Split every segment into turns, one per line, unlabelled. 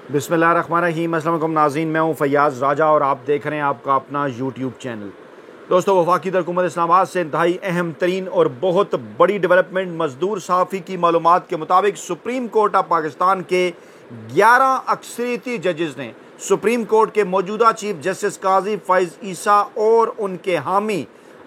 बिस्मिल्लाहिर्रहमानिर्रहीम। अस्सलाम वालेकुम नाज़रीन, मैं हूं फैयाज़ राजा और आप देख रहे हैं आपका अपना यूट्यूब चैनल। दोस्तों, वफाकी हुकूमत इस्लामाबाद से इंतहाई अहम तरीन और बहुत बड़ी डेवलपमेंट मजदूर सहाफ़ी की मालूमात के मुताबिक सुप्रीम कोर्ट ऑफ पाकिस्तान के 11 अक्सरियती जजेस ने सुप्रीम कोर्ट के मौजूदा चीफ जस्टिस काजी फ़ैज़ ईसा और उनके हामी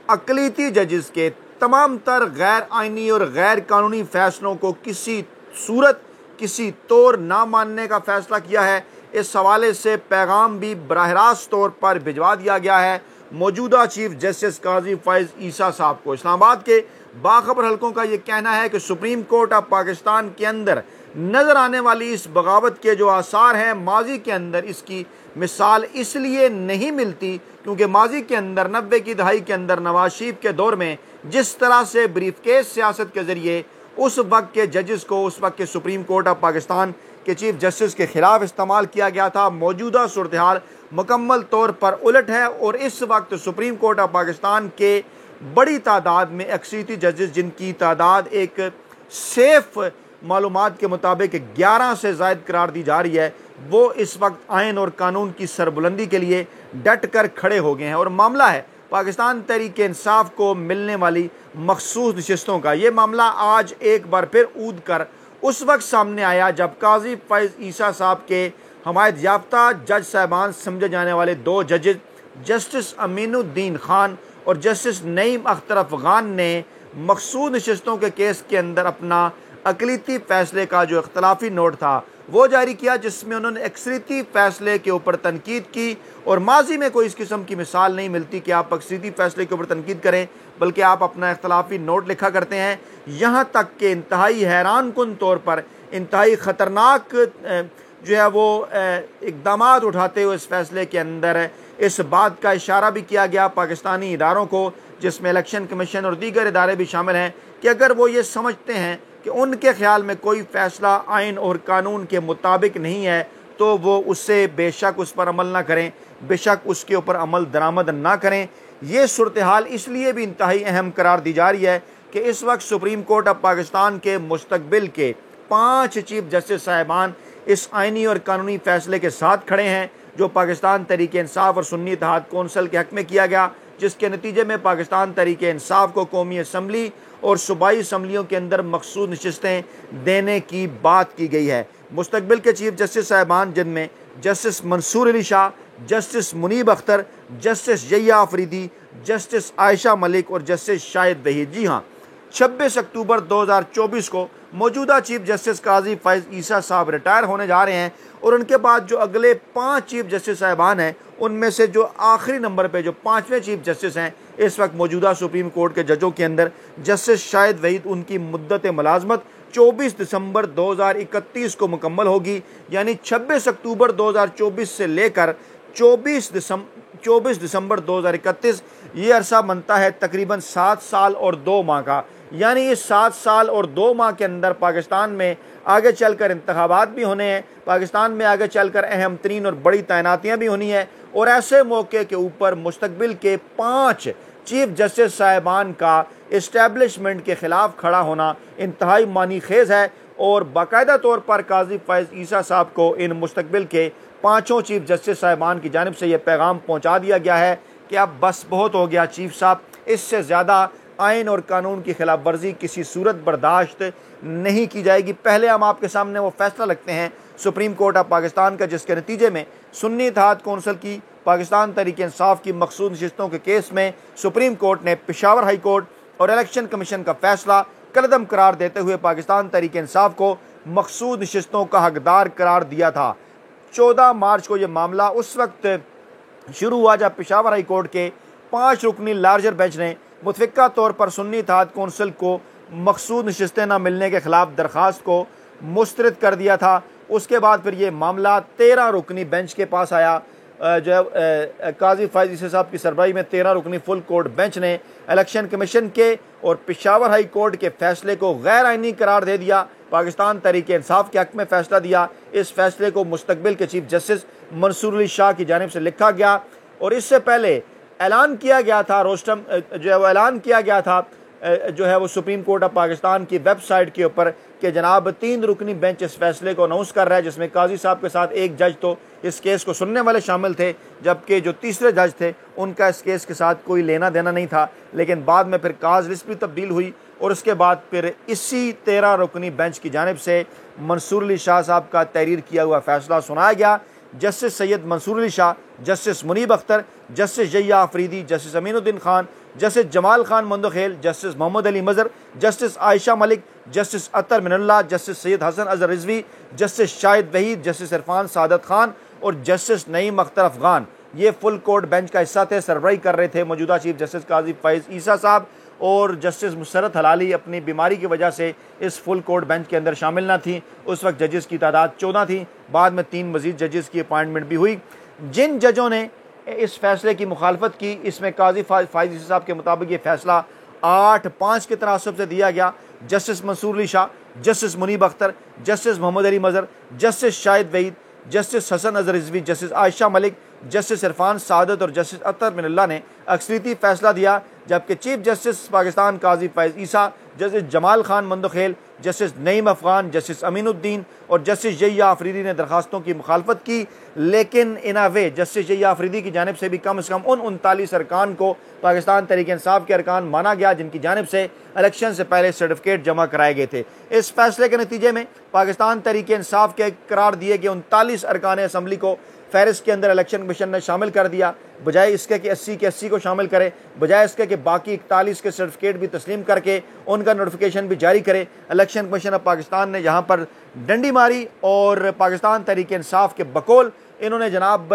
अक़लियती जजेस के तमाम तर गैर आइनी और गैर कानूनी फ़ैसलों को किसी सूरत किसी तौर ना मानने का फैसला किया है। इस हवाले से पैगाम भी बराह रास्त तौर पर भिजवा दिया गया है मौजूदा चीफ जस्टिस काजी फ़ैज़ ईसा साहब को। इस्लामाबाद के बाखबर हलकों का ये कहना है कि सुप्रीम कोर्ट ऑफ पाकिस्तान के अंदर नज़र आने वाली इस बगावत के जो आसार हैं, माजी के अंदर इसकी मिसाल इसलिए नहीं मिलती क्योंकि माजी के अंदर 90 की दहाई के अंदर नवाज शरीफ के दौर में जिस तरह से ब्रीफकेस सियासत के ज़रिए उस वक्त के जजेस को उस वक्त के सुप्रीम कोर्ट ऑफ पाकिस्तान के चीफ जस्टिस के खिलाफ इस्तेमाल किया गया था, मौजूदा सूरत हाल मुकम्मल तौर पर उलट है। और इस वक्त सुप्रीम कोर्ट ऑफ पाकिस्तान के बड़ी तादाद में अक्सरियती जजेस, जिनकी तादाद एक सेफ मालूमात के मुताबिक 11 से ज़ायद करार दी जा रही है, वो इस वक्त आइन और कानून की सरबुलंदी के लिए डट कर खड़े हो गए हैं। और मामला है पाकिस्तान तहरीक-ए-इंसाफ को मिलने वाली मखसूस नशिस्तों का। ये मामला आज एक बार फिर ऊद कर उस वक्त सामने आया जब काजी फ़ैज़ ईसा साहब के हमायत याफ्ता जज साहबान समझे जाने वाले 2 जजेस जस्टिस अमीनुद्दीन खान और जस्टिस नईम अख्तर अफ़गान ने मखसूस नशिस्तों के केस के अंदर अपना अक़लियती फ़ैसले का जो इख्तलाफी नोट था वो जारी किया, जिसमें उन्होंने अक्सरियती फ़ैसले के ऊपर तनकीद की। और माजी में कोई इस किस्म की मिसाल नहीं मिलती कि आप अक्सरियती फ़ैसले के ऊपर तनकीद करें, बल्कि आप अपना इख्तलाफी नोट लिखा करते हैं। यहाँ तक कि इंतहाई हैरान कुन तौर पर इंतहाई ख़तरनाक जो है वो इक़दाम उठाते हुए इस फ़ैसले के अंदर इस बात का इशारा भी किया गया पाकिस्तानी इदारों को, जिसमें इलेक्शन कमीशन और दीगर इदारे भी शामिल हैं, कि अगर वो ये समझते हैं कि उनके ख्याल में कोई फ़ैसला आइन और कानून के मुताबिक नहीं है तो वो उससे बेशक उस पर अमल ना करें, बेशक उसके ऊपर अमल दरामद ना करें। ये सूरत हाल इसलिए भी इंतहाई अहम करार दी जा रही है कि इस वक्त सुप्रीम कोर्ट ऑफ पाकिस्तान के मुस्तकबिल के 5 चीफ जस्टिस साहिबान इस आइनी और कानूनी फ़ैसले के साथ खड़े हैं जो पाकिस्तान तहरीक-ए-इंसाफ और सुन्नी इत्तेहाद कौंसिल के हक़ में किया गया, जिसके नतीजे में पाकिस्तान तहरीक-ए-इंसाफ को कौमी असम्बली और सूबाई असम्बलियों के अंदर मखसूस नशिस्तें देने की बात की गई है। मुस्तकबिल के चीफ जस्टिस साहिबान, जिनमें justice Mansoor Ali Shah, justice Munib Akhtar, justice Yahya Afridi, justice Ayesha Malik और जस्टिस शाहिद वहीद। जी हाँ, 26 अक्टूबर 2024 को मौजूदा चीफ जस्टिस काजी फ़ैज़ ईसा साहब रिटायर होने जा रहे हैं। और उनके बाद जो अगले 5 चीफ जस्टिस साहिबान हैं, उनमें से जो आखिरी नंबर पे जो 5वें चीफ जस्टिस हैं इस वक्त मौजूदा सुप्रीम कोर्ट के जजों के अंदर जस्टिस शाहिद वहीद, उनकी मुद्दत मुलाजमत 24 दिसंबर 2031 को मुकम्मल होगी। यानी 26 अक्टूबर 2024 से लेकर 24 दिसंबर 2031 ये अरसा बनता है तकरीबन 7 साल और 2 माह का। यानी इस 7 साल और 2 माह के अंदर पाकिस्तान में आगे चलकर इंतखाबात भी होने हैं, पाकिस्तान में आगे चलकर अहम तरीन और बड़ी तैनातियाँ भी होनी है। और ऐसे मौके के ऊपर मुस्तकबिल के 5 चीफ जस्टिस साहिबान का इस्टेब्लिशमेंट के ख़िलाफ़ खड़ा होना इंतहाई मानी खेज़ है। और बाकायदा तौर पर काजी फ़ैज़ ईसा साहब को इन मुस्तकबिल के 5 चीफ जस्टिस साहिबान की जानिब से यह पैगाम पहुँचा दिया गया है कि अब बस बहुत हो गया चीफ साहब, इससे ज़्यादा आइन और कानून की खिलाफ वर्जी किसी सूरत बर्दाश्त नहीं की जाएगी। पहले हम आपके सामने वो फैसला रखते हैं सुप्रीम कोर्ट ऑफ पाकिस्तान का, जिसके नतीजे में सुन्नी इत्तेहाद कौंसिल की पाकिस्तान तहरीक-ए-इंसाफ की मखसूस नशिस्तों के केस में सुप्रीम कोर्ट ने पेशावर हाई कोर्ट और इलेक्शन कमीशन का फैसला कलअदम करार देते हुए पाकिस्तान तहरीक-ए-इंसाफ को मखसूस नशिस्तों का हकदार करार दिया था। 14 मार्च को यह मामला उस वक्त शुरू हुआ जब पेशावर हाई कोर्ट के 5 रुकनी लार्जर बेंच ने मुतफ़िक़ा तौर पर सुन्नी इत्तेहाद कौंसिल को मखसूस नशिस्तें न मिलने के ख़िलाफ़ दरख्वास्त को मुस्तरद कर दिया था। उसके बाद फिर ये मामला 13 रुकनी बेंच के पास आया। जो काजी फ़ैज़ ईसा साहब की सरबराही में 13 रुकनी फुल कोर्ट बेंच ने इलेक्शन कमीशन के और पेशावर हाई कोर्ट के फ़ैसले को गैर आइनी करार दे दिया, पाकिस्तान तहरीक-ए-इंसाफ के हक़ में फ़ैसला दिया। इस फैसले को मुस्तकबिल के चीफ जस्टिस मंसूर अली शाह की जानिब से लिखा गया और इससे पहले ऐलान किया गया था, रोस्टम जो है वो ऐलान किया गया था जो है वो सुप्रीम कोर्ट ऑफ पाकिस्तान की वेबसाइट के ऊपर कि जनाब 3 रुकनी बेंच इस फैसले को अनाउंस कर रहा है, जिसमें काजी साहब के साथ एक जज तो इस केस को सुनने वाले शामिल थे, जबकि जो तीसरे जज थे उनका इस केस के साथ कोई लेना देना नहीं था। लेकिन बाद में फिर काज लिस्ट भी तब्दील हुई और उसके बाद फिर इसी 13 रुकनी बेंच की जानिब से मंसूर अली शाह साहब का तहरीर किया हुआ फैसला सुनाया गया। Justice Syed Mansoor Ali Shah, justice Munib Akhtar, justice Yahya Afridi, justice Aminuddin Khan, justice Jamal Khan Mandokhail, justice Muhammad Ali Mazhar, justice Ayesha Malik, justice Athar Minallah, justice Syed Hasan Azhar Rizvi, justice Shahid Waheed, justice Irfan Saadat Khan और जस्टिस नईम अख्तर अफगान ये फुल कोर्ट बेंच का हिस्सा थे। सरबराही कर रहे थे मौजूदा चीफ जस्टिस काजी फैज़ ईसा साहब, और जस्टिस मुसरत हलाली अपनी बीमारी की वजह से इस फुल कोर्ट बेंच के अंदर शामिल ना थी। उस वक्त जजेस की तादाद 14 थी, बाद में 3 मजीद जजेस की अपॉइंटमेंट भी हुई। जिन जजों ने इस फैसले की मुखालफत की, इसमें काजी फैज़ ईसा साहब के मुताबिक ये फैसला 8-5 के तनासब से दिया गया। Justice Mansoor Ali Shah, justice Munib Akhtar, justice Muhammad Ali Mazhar, justice Shahid Waheed, justice Hasan Azhar Rizvi, justice Ayesha Malik, justice Irfan Saadat और जस्टिस अतर मिनल्ला ने अक्सरियती फैसला दिया। जबकि chief justice Pakistan Qazi Faez Isa, justice Jamal Khan Mandokhail, justice Naeem Afghan, justice Aminuddin और जस्टिस जैया आफरीदी ने दरखास्तों की मुखालफत की। लेकिन इनावे जस्टिस जैया आफरीदी की जानिब से भी कम से कम उन 39 अरकान को पाकिस्तान तहरीक इंसाफ के अरकान माना गया जिनकी जानिब से इलेक्शन से पहले सर्टिफिकेट जमा कराए गए थे। इस फैसले के नतीजे में पाकिस्तान तहरीक इंसाफ के करार दिए गए 39 अरकान असम्बली को फहरिस्त के अंदर इलेक्शन कमीशन ने शामिल कर दिया, बजाय इसके कि 80 के 80 को शामिल करे, बजाय इसके कि बाकी 41 के सर्टिफिकेट भी तस्लीम करके उनका नोटिफिकेशन भी जारी करे। इलेक्शन कमीशन ऑफ पाकिस्तान ने यहाँ पर डंडी मारी और पाकिस्तान तहरीक इंसाफ के बकौल इन्होंने जनाब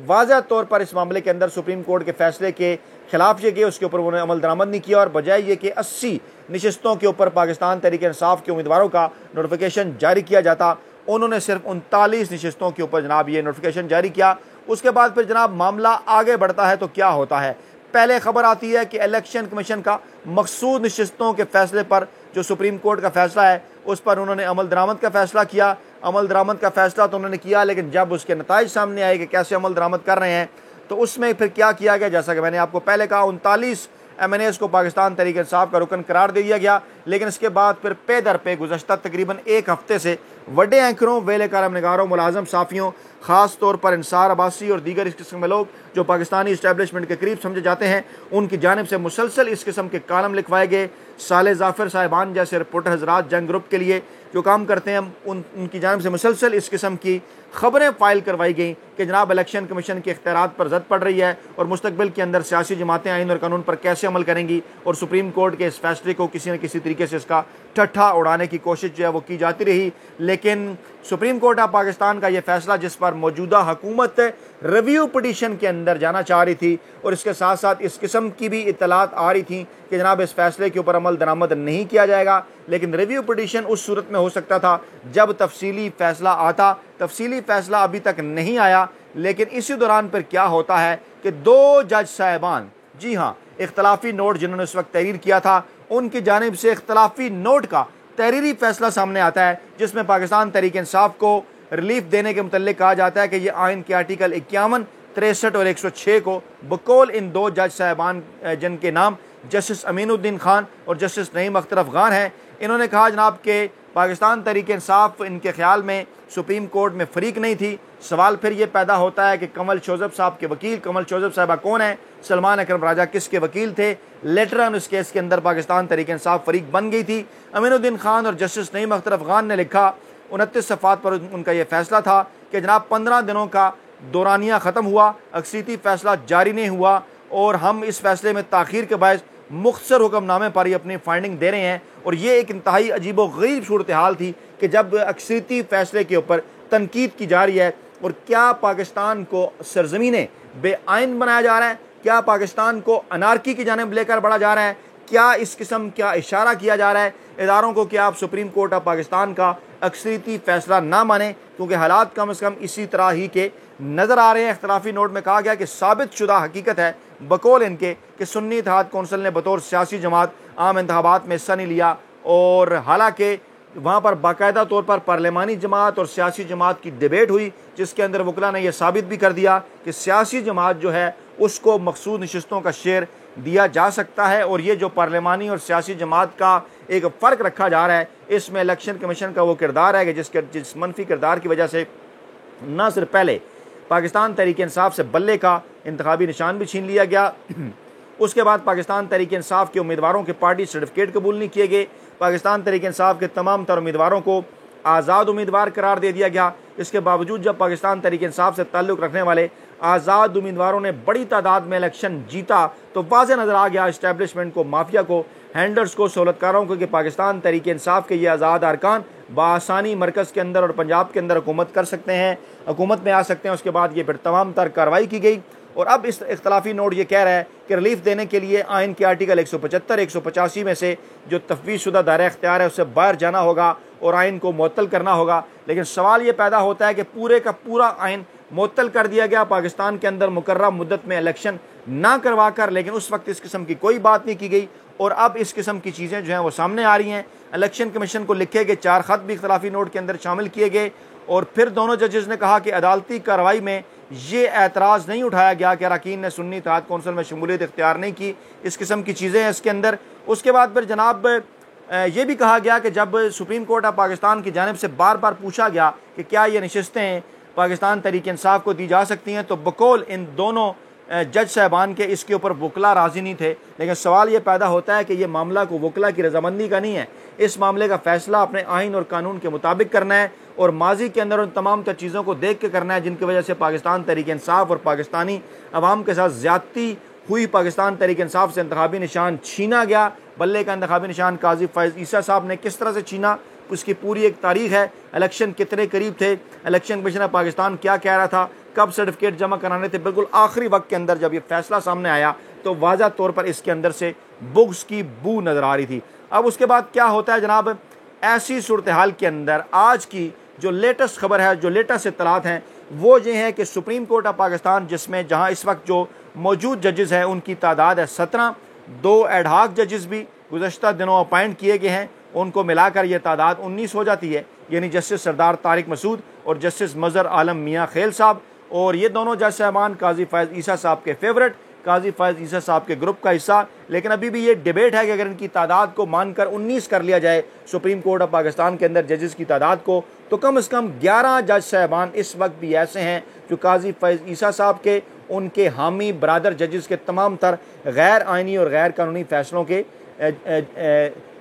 वाज़ह तौर पर इस मामले के अंदर सुप्रीम कोर्ट के फैसले के खिलाफ ये किया, उसके ऊपर उन्होंने अमल दरामद नहीं किया और बजाय ये कि 80 नशिस्तों के ऊपर पाकिस्तान तहरीक इंसाफ के उम्मीदवारों का नोटिफिकेशन जारी किया जाता, उन्होंने सिर्फ 39 नशिस्तों के ऊपर जनाब ये नोटिफिकेशन जारी किया। उसके बाद फिर जनाब मामला आगे बढ़ता है तो क्या होता है। पहले खबर आती है कि इलेक्शन कमीशन का मखसूस नशिस्तों के फैसले पर जो सुप्रीम कोर्ट का फैसला है उस पर उन्होंने अमल दरामद का फैसला किया। अमल दरामद का फैसला तो उन्होंने किया, लेकिन जब उसके नताइज सामने आए कि कैसे अमल दरामद कर रहे हैं तो उसमें फिर क्या किया गया। जैसा कि मैंने आपको पहले कहा 39 MNAs को पाकिस्तान तहरीक इंसाफ का रुकन करार दे दिया गया, लेकिन इसके बाद फिर पे दर पे गुज़श्ता तकरीबन 1 हफ्ते से बड़े एंकरों, वेले कारम निगारों, मुलाजम साफ़ियों, ख़ास तौर पर इंसार अब्बासी और दीगर इस किस्म के लोग जो पाकिस्तानी इस्टेब्लिशमेंट के करीब समझे जाते हैं, उनकी जानिब से मुसलसल इस किस्म के कालम लिखवाए गए। साले जाफ़िर साहिबान जैसे रिपोर्टर हजरात जंग ग्रुप के लिए जो काम करते हैं उनकी जानिब से मुसलसल इस किस्म की खबरें फाइल करवाई गई कि जनाब इलेक्शन कमीशन के इख्तियारात पर जद पड़ रही है और मुस्तकबिल के अंदर सियासी जमातें आइन और कानून पर कैसे अमल करेंगी, और सुप्रीम कोर्ट के इस फैसले को किसी न किसी तरीके से इसका ठट्ठा उड़ाने की कोशिश जो है वो की जाती रही। लेकिन सुप्रीम कोर्ट ऑफ पाकिस्तान का ये फैसला, जिस पर मौजूदा हुकूमत रिव्यू पिटीशन के अंदर जाना चाह रही थी और इसके साथ साथ इस किस्म की भी इत्तलात आ रही थी कि जनाब इस फैसले के ऊपर अमल दरामद नहीं किया जाएगा, लेकिन रिव्यू पिटीशन उस सूरत में हो सकता था जब तफसीली फैसला आता। तफसीली फैसला अभी तक नहीं आया, लेकिन इसी दौरान पर क्या होता है कि 2 जज साहिबान, जी हाँ, इख्तलाफी नोट जिन्होंने उस वक्त तहरीर किया था, उनकी जानिब से इख्तलाफी नोट का तहरीरी फैसला सामने आता है जिसमें पाकिस्तान तहरीक इंसाफ को रिलीफ देने के मुतल्लिक कहा जाता है कि ये आइन के आर्टिकल 51, 63 और 106 को बकौल इन 2 जज साहिबान जिनके नाम जस्टिस अमीनुद्दीन खान और जस्टिस नईम अख्तर अफगान हैं, इन्होंने कहा जनाब के पाकिस्तान तहरीक इंसाफ इनके ख्याल में सुप्रीम कोर्ट में फरीक नहीं थी। सवाल फिर ये पैदा होता है कि कमल शोजब साहब के वकील, कमल शोजब साहबा कौन है, सलमान अकरम राजा किसके वकील थे। लेटर ऑन इस केस के अंदर पाकिस्तान तहरीक इंसाफ फरीक बन गई थी। अमीनुद्दीन खान और जस्टिस नईम अख्तर अफगान ने लिखा, 29 सफ़ात पर उनका यह फैसला था कि जनाब 15 दिनों का दौरानिया ख़त्म हुआ, अक्सरियती फैसला जारी नहीं हुआ और हम इस फैसले में ताख़ीर के बायस मुख्तसर हुक्मनामे पर ही अपनी फाइंडिंग दे रहे हैं। और ये एक इंतहाई अजीब व गरीब सूरत हाल थी कि जब अक्सरियती फैसले के ऊपर तनकीद की जा रही है और क्या पाकिस्तान को सरजमीने बेआइन बनाया जा रहा है, क्या पाकिस्तान को अनारकी की जानिब लेकर बढ़ा जा रहा है, क्या इस किस्म का इशारा किया जा रहा है इदारों को कि आप सुप्रीम कोर्ट ऑफ पाकिस्तान का अक्सरियती फैसला ना माने, क्योंकि हालात कम से कम इसी तरह ही के नज़र आ रहे हैं। इख्तलाफी नोट में कहा गया कि साबित शुदा हकीकत है बकौल इनके कि सुन्नी इत्तेहाद कौंसिल ने बतौर सियासी जमात आम इंतखाबात में हिस्सा नहीं लिया, और हालांकि वहाँ पर बाकायदा तौर पर पार्लिमानी जमात और सियासी जमात की डिबेट हुई जिसके अंदर वकला ने यह साबित भी कर दिया कि सियासी जमात जो है उसको मखसूस नशिस्तों का शेयर दिया जा सकता है। और ये जो पार्लिमानी और सियासी जमात का एक फ़र्क रखा जा रहा है, इसमें इलेक्शन कमीशन का वो किरदार है कि जिस मनफी किरदार की वजह से न सिर्फ पहले पाकिस्तान तहरीक इंसाफ से बल्ले का इंतखाबी निशान भी छीन लिया गया, उसके बाद पाकिस्तान तहरीक इंसाफ के उम्मीदवारों के पार्टी सर्टिफिकेट कबूल नहीं किए गए, पाकिस्तान तहरीक इंसाफ के तमाम तर उम्मीदवारों को आज़ाद उम्मीदवार करार दे दिया गया। इसके बावजूद जब पाकिस्तान तहरीक इंसाफ से ताल्लुक़ रखने वाले आज़ाद उम्मीदवारों ने बड़ी तादाद में इलेक्शन जीता, तो वाज़ेह नज़र आ गया इस्टेब्लिशमेंट को, माफिया को, हैंडलर्स को, सहूलतकारों को कि पाकिस्तान तहरीक इंसाफ के ये आज़ाद अरकान बआसानी मरकज़ के अंदर और पंजाब के अंदर हुकूमत कर सकते हैं, हुकूमत में आ सकते हैं। उसके बाद ये फिर तमाम तर कार्रवाई की गई और अब इस इख्तलाफी नोट ये कह रहा है कि रिलीफ देने के लिए आइन के आर्टिकल 175, 185 में से जो तफवीज़ शुदा दायरा इख्तियार है उससे बाहर जाना होगा और आइन को मुअत्तल करना होगा। लेकिन सवाल ये पैदा होता है कि पूरे का पूरा आइन मुअत्तल कर दिया गया, पाकिस्तान के अंदर मुकर्रर मुद्दत में इलेक्शन ना करवा कर, लेकिन उस वक्त इस किस्म की कोई बात नहीं की गई और अब इस किस्म की चीज़ें जो हैं वो सामने आ रही हैं। इलेक्शन कमीशन को लिखे गए 4 ख़त भी इख्तलाफी नोट के अंदर शामिल किए गए और फिर दोनों जजेस ने कहा कि अदालती कार्रवाई में ये एतराज़ नहीं उठाया गया कि अरकान ने सुन्नी इत्तेहाद कौंसिल में शमूलियत इख्तियार नहीं की, इस किस्म की चीज़ें हैं इसके अंदर। उसके बाद फिर जनाब ये भी कहा गया कि जब सुप्रीम कोर्ट ऑफ पाकिस्तान की जानिब से बार बार पूछा गया कि क्या ये नशिस्तें पाकिस्तान तहरीक इंसाफ को दी जा सकती हैं, तो बकौल इन दोनों जज साहबान के इसके ऊपर वकला राज़ी नहीं थे। लेकिन सवाल ये पैदा होता है कि ये मामला को वकला की रजामंदी का नहीं है, इस मामले का फ़ैसला अपने आइन और कानून के मुताबिक करना है और माजी के अंदर उन तमाम तर चीज़ों को देख के करना है जिनकी वजह से पाकिस्तान तहरीक इंसाफ और पाकिस्तानी अवाम के साथ ज़्यादती हुई। पाकिस्तान तहरीक इंसाफ से इंतखाबी निशान छीना गया, बल्ले का इंतखाबी निशान काजी फैज़ ईसा साहब ने किस तरह से छीना, उसकी पूरी एक तारीख है। इलेक्शन कितने करीब थे, इलेक्शन कमीशन पाकिस्तान क्या कह रहा था, कब सर्टिफिकेट जमा कराने थे, बिल्कुल आखिरी वक्त के अंदर जब ये फैसला सामने आया तो वाज़ा तौर पर इसके अंदर से बुग्स की बू नज़र आ रही थी। अब उसके बाद क्या होता है जनाब, ऐसी सूरत हाल के अंदर आज की जो लेटेस्ट खबर है, जो लेटेस्ट इत्तलात हैं वो ये है कि सुप्रीम कोर्ट ऑफ पाकिस्तान, जिसमें जहां इस वक्त जो मौजूद जजेस हैं उनकी तादाद है 17, 2 एडहाक जजेस भी गुज़श्ता दिनों अपॉइंट किए गए हैं, उनको मिलाकर यह तादाद 19 हो जाती है। यानी जस्टिस सरदार तारिक मसूद और जस्टिस मज़हर आलम मियाँ खेल साहब, और ये दोनों जज साहबान काजी फैज़ ईसा साहब के फेवरेट, काजी फैज़ ईसा साहब के ग्रुप का हिस्सा। लेकिन अभी भी ये डिबेट है कि अगर इनकी तादाद को मानकर 19 कर लिया जाए सुप्रीम कोर्ट ऑफ पाकिस्तान के अंदर जजेस की तादाद को, तो कम से कम 11 जज साहबान इस वक्त भी ऐसे हैं जो काजी फैज़ ईसा साहब के, उनके हामी बरादर जजेस के तमाम तर गैर आइनी और गैर कानूनी फ़ैसलों के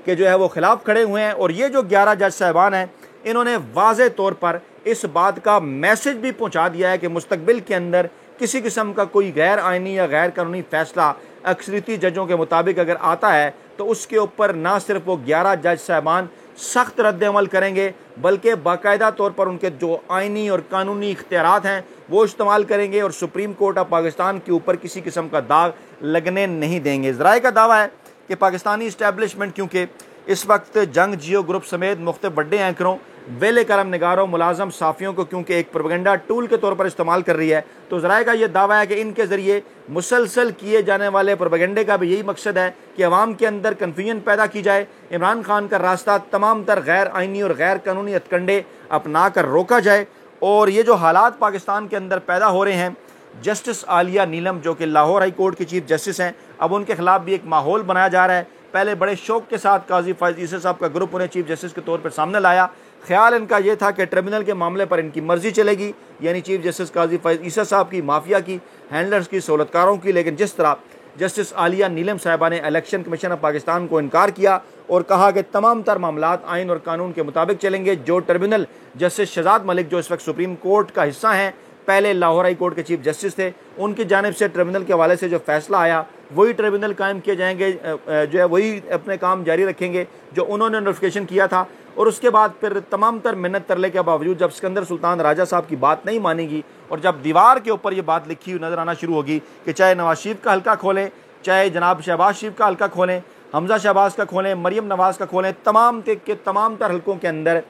जो है वो ख़िलाफ़ खड़े हुए हैं। और ये जो 11 जज साहबान हैं इन्होंने वाज़े तौर पर इस बात का मैसेज भी पहुंचा दिया है कि मुस्तकबिल के अंदर किसी किस्म का कोई गैर आइनी या गैर कानूनी फ़ैसला अक्सरियती जजों के मुताबिक अगर आता है तो उसके ऊपर ना सिर्फ वो 11 जज साहबान सख्त रद्द अमल करेंगे, बल्कि बाकायदा तौर पर उनके जो आइनी और कानूनी इख्तियारात हैं वो इस्तेमाल करेंगे और सुप्रीम कोर्ट ऑफ पाकिस्तान के ऊपर किसी किस्म का दाग लगने नहीं देंगे। ज़राए का दावा है कि पाकिस्तानी इस्टेब्लिशमेंट क्योंकि इस वक्त जंग जियो ग्रुप समेत मुख्तलिफ बड़े एंकरों, वेले करम निगारों, मुलाजम साफ़ियों को क्योंकि एक प्रोपेगेंडा टूल के तौर पर इस्तेमाल कर रही है, तो ज़राए का यह दावा है कि इनके ज़रिए मुसलसल किए जाने वाले प्रोपेगेंडे का भी यही मकसद है कि अवाम के अंदर कन्फ्यूजन पैदा की जाए, इमरान खान का रास्ता तमाम तर गैर आइनी और गैर कानूनी हथकंडे अपना कर रोका जाए। और ये जो हालात पाकिस्तान के अंदर पैदा हो रहे हैं, जस्टिस आलिया नीलम जो कि लाहौर हाई कोर्ट की चीफ जस्टिस हैं, अब उनके खिलाफ भी एक माहौल बनाया जा रहा है। पहले बड़े शौक के साथ काजी फैज़ ईसा साहब का ग्रुप उन्हें चीफ जस्टिस के तौर पर सामने लाया। ख्याल इनका ये था कि ट्रिब्यूनल के मामले पर इनकी मर्जी चलेगी, यानी चीफ जस्टिस काजी फैज़ ईसा साहब की, माफिया की, हैंडलर्स की, सहूलतकारों की। लेकिन जिस तरह जस्टिस आलिया नीलम साहिबा ने इलेक्शन कमीशन ऑफ पाकिस्तान को इनकार किया और कहा कि तमाम तर मामलात आइन और कानून के मुताबिक चलेंगे, जो ट्रिब्यूनल जस्टिस शहजाद मलिक जो इस वक्त सुप्रीम कोर्ट का हिस्सा हैं, पहले लाहौर हाई कोर्ट के चीफ जस्टिस थे, उनकी जानिब से ट्रिब्यूनल के हवाले से जो फैसला आया वही ट्रिब्यूनल कायम किए जाएंगे, जो है वही अपने काम जारी रखेंगे जो उन्होंने नोटिफिकेशन किया था। और उसके बाद फिर तमाम तर मिन्नत तरले के बावजूद जब सिकंदर सुल्तान राजा साहब की बात नहीं मानेगी और जब दीवार के ऊपर ये बात लिखी हुई नज़र आना शुरू होगी कि चाहे नवाज शरीफ का हल्का खोलें, चाहे जनाब शहबाज शरीफ का हल्का खोलें, हमजा शहबाज का खोलें, मरियम नवाज़ का खोलें, तमाम तर हल्कों के अंदर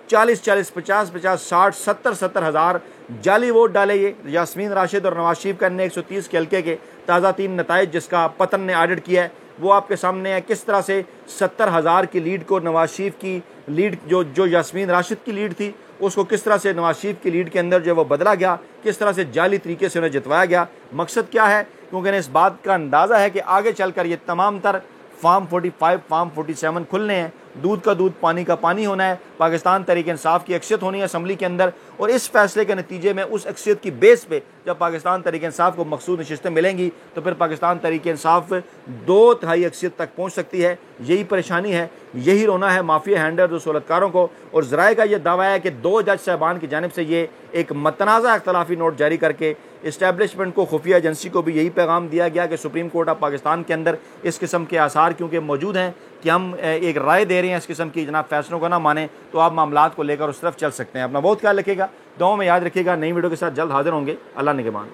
40-40, 50-50, 60, 70 हज़ार जाली वोट डाले। ये यास्मीन राशिद और नवाज शरीफ का 130 के हल्के के ताज़ा 3 नताइज जिसका पतन ने ऑडिट किया है वो आपके सामने है। किस तरह से 70 हज़ार की लीड को नवाज शरीफ की लीड जो यास्मीन राशिद की लीड थी उसको किस तरह से नवाज शरीफ की लीड के अंदर जो वो बदला गया, किस तरह से जाली तरीके से उन्हें जितवाया गया। मकसद क्या है क्योंकि इन्हें इस बात का अंदाज़ा है कि आगे चलकर ये तमाम तर फार्म 45, फार्म 47 खुलने हैं, दूध का दूध, पानी का पानी होना है, पाकिस्तान तहरीक इंसाफ की अक्सियत होनी है असम्बली के अंदर, और इस फैसले के नतीजे में उस अक्सियत की बेस पे जब पाकिस्तान तहरीक इंसाफ को मखसूस नशिस्तें मिलेंगी तो फिर पाकिस्तान तहरीक इंसाफ 2/3 अक्सियत तक पहुँच सकती है। यही परेशानी है, यही रोना है माफिया हैंडल और सहूलतकारों को। और ज़राए का यह दावा है कि 2 जज साहबान की जानिब से ये एक मतनाज़ा इख्तलाफी नोट जारी करके इस्टेब्लिशमेंट को, खुफिया एजेंसी को भी यही पैगाम दिया गया कि सुप्रीम कोर्ट ऑफ पाकिस्तान के अंदर इस किस्म के आसार क्योंकि मौजूद हैं कि हम एक राय दे रहे हैं इस किस्म की जनाब फैसलों को ना माने, तो आप मामलात को लेकर उस तरफ चल सकते हैं। अपना बहुत ख्याल रखिएगा, दुआओं में याद रखिएगा। नई वीडियो के साथ जल्द हाजिर होंगे। अल्लाह निगहबान।